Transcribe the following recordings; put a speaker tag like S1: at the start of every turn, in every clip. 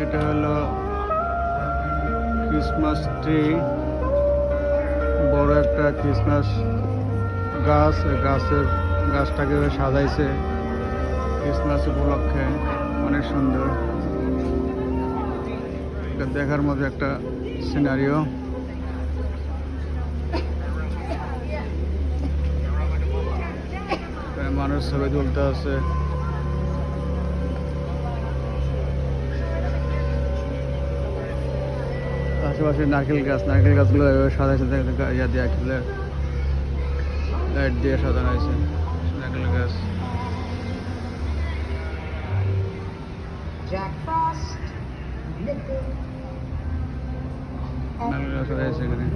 S1: এটা হলো Christmas tree, বড় একটা ক্রিসমাস গাছ। গাছটাকে সাজাইছে ক্রিসমাস উপলক্ষে, অনেক সুন্দর। এটা দেখার মতো একটা সিনারিও। মানুষ ছবি তুলতে আছে। আশেপাশে নারকেল গাছগুলো সাজাইছে, ইয়া দিয়ে লাইট দিয়ে সাজানো হয়েছে নারকেল গাছ। নারকেল গাছ সাজাইছে এখানে।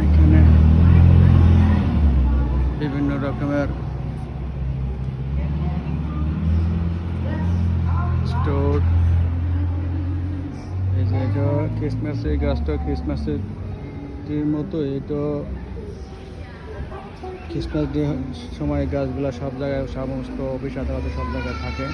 S1: এখানে বিভিন্ন রকমের স্টোর। এই যে এটা ক্রিসমাসের গাছটা ক্রিসমাসের মতো। এটা ক্রিসমাস ডে সময় গাছগুলো সব জায়গায়, সমস্ত অফিস আদালতে সব জায়গায় থাকে।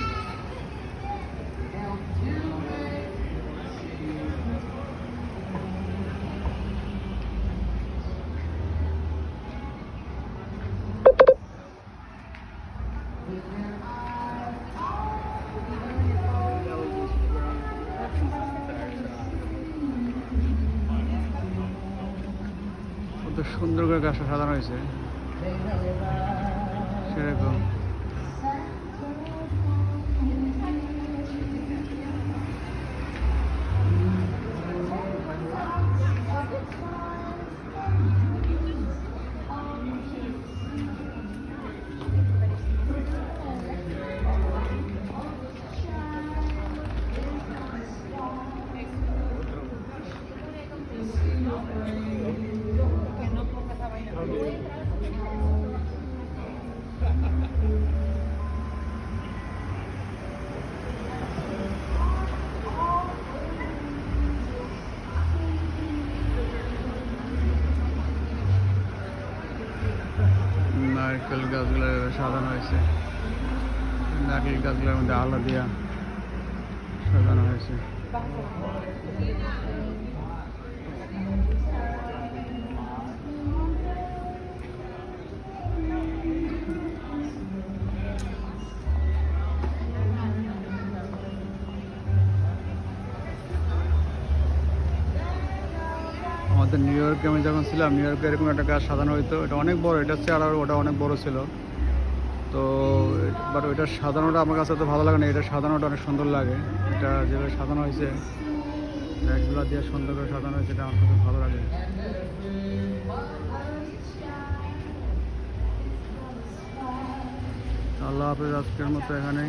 S1: কত সুন্দর করে গাছটা সাজানো হয়েছে সেরকম। নারকেল গাছগুলো সাজানো হয়েছে, নারকেল গাছগুলোর মধ্যে আলো দিয়া সাজানো হয়েছে। আমাদের নিউ ইয়র্কে আমি যখন ছিলাম, নিউ ইয়র্কে এরকম একটা গাছ সাজানো হইতো। এটা অনেক বড়, এটা চেয়ার আর ওটা অনেক বড় ছিল। তো বাট ওইটা সাজানোটা আমার কাছে তো ভালো লাগে না, এটা সাজানোটা অনেক সুন্দর লাগে। এটা যেভাবে সাজানো হয়েছে, লাইটগুলো দিয়ে সুন্দর করে সাজানো হয়েছে, এটা আমার খুব ভালো লাগে। আল্লাহ হাফেজ, আজকের মতো এখানে।